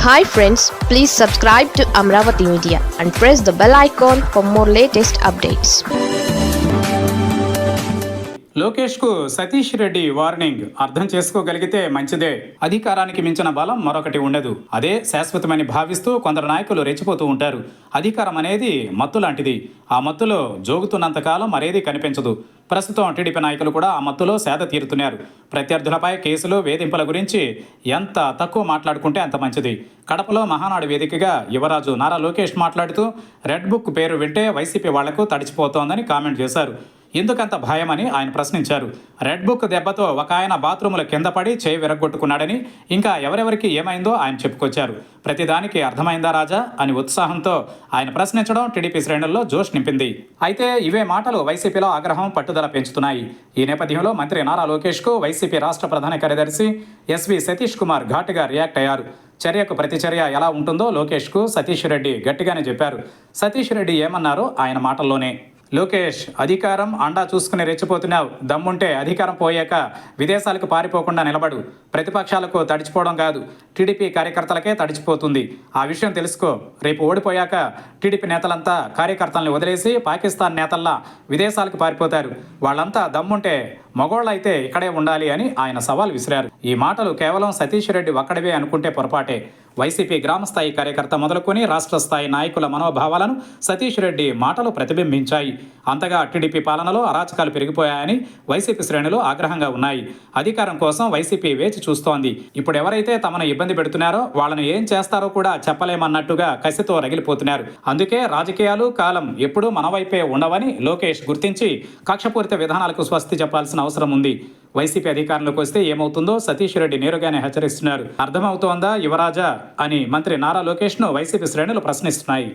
Hi friends, please subscribe to Amravati Media and press the bell icon for more latest updates. లోకేష్కు Satish Reddy warning. అర్థం చేసుకోగలిగితే మంచిదే. అధికారానికి మించిన బలం మరొకటి ఉండదు. అదే శాశ్వతమని భావిస్తూ కొందరు నాయకులు రెచ్చిపోతూ ఉంటారు. అధికారం అనేది మత్తు లాంటిది. ఆ మత్తులో జోగుతున్నంతకాలం మరేది కనిపించదు. ప్రస్తుతం టీడీపీ నాయకులు కూడా ఆ మత్తులో సేద తీరుతున్నారు. ప్రత్యర్థులపై కేసులు, వేధింపుల గురించి ఎంత తక్కువ మాట్లాడుకుంటే అంత మంచిది. కడపలో మహానాడు వేదికగా యువరాజు నారా లోకేష్ మాట్లాడుతూ రెడ్ బుక్ పేరు వింటే వైసీపీ వాళ్లకు తడిచిపోతోందని కామెంట్ చేశారు. ఎందుకంత భయమని ఆయన ప్రశ్నించారు. రెడ్ బుక్ దెబ్బతో ఒక ఆయన బాత్రూముల కింద పడి చేయి విరగ్గొట్టుకున్నాడని, ఇంకా ఎవరెవరికి ఏమైందో ఆయన చెప్పుకొచ్చారు. ప్రతిదానికి అర్థమైందా రాజా అని ఉత్సాహంతో ఆయన ప్రశ్నించడం టీడీపీ శ్రేణుల్లో జోష్ నింపింది. అయితే ఇవే మాటలు వైసీపీలో ఆగ్రహం, పట్టుదల పెంచుతున్నాయి. ఈ నేపథ్యంలో మంత్రి నారా లోకేష్కు వైసీపీ రాష్ట్ర ప్రధాన కార్యదర్శి ఎస్వి సతీష్ కుమార్ ఘాటుగా రియాక్ట్ అయ్యారు. చర్యకు ప్రతిచర్య ఎలా ఉంటుందో లోకేష్కు సతీష్ రెడ్డి గట్టిగానే చెప్పారు. సతీష్ రెడ్డి ఏమన్నారో ఆయన మాటల్లోనే. లోకేష్, అధికారం అండా చూసుకుని రెచ్చిపోతున్నావు. దమ్ముంటే అధికారం పోయాక విదేశాలకు పారిపోకుండా నిలబడు. ప్రతిపక్షాలకు తడిచిపోవడం కాదు, టీడీపీ కార్యకర్తలకే తడిచిపోతుంది. ఆ విషయం తెలుసుకో. రేపు ఓడిపోయాక టీడీపీ నేతలంతా కార్యకర్తల్ని వదిలేసి పాకిస్తాన్ నేతల్లా విదేశాలకు పారిపోతారు. వాళ్ళంతా దమ్ముంటే మగోళ్ళైతే ఇక్కడే ఉండాలి అని ఆయన సవాల్ విసిరారు. ఈ మాటలు కేవలం సతీష్ రెడ్డి ఒక్కడివే అనుకుంటే పొరపాటే. వైసీపీ గ్రామస్థాయి కార్యకర్త మొదలుకొని రాష్ట్ర స్థాయి నాయకుల మనోభావాలను సతీష్ రెడ్డి మాటలు ప్రతిబింబించాయి. అంతగా టీడీపీ పాలనలో అరాచకాలు పెరిగిపోయాయని వైసీపీ శ్రేణులు ఆగ్రహంగా ఉన్నాయి. అధికారం కోసం వైసీపీ వేచి చూస్తోంది. ఇప్పుడు ఎవరైతే తమను ఇబ్బంది పెడుతున్నారో వాళ్ళను ఏం చేస్తారో కూడా చెప్పలేమన్నట్టుగా కసితో రగిలిపోతున్నారు. అందుకే రాజకీయాలు, కాలం ఎప్పుడూ మన వైపే ఉండవని లోకేష్ గుర్తించి కక్షపూరిత విధానాలకు స్వస్తి చెప్పాల్సిన అవసరం ఉంది. వైసీపీ అధికారంలోకి వస్తే ఏమవుతుందో సతీష్ రెడ్డి నేరుగానే హెచ్చరిస్తున్నారు. అర్థమవుతోందా యువరాజా అని మంత్రి నారా లోకేష్ను వైసీపీ శ్రేణులు ప్రశ్నిస్తున్నాయి.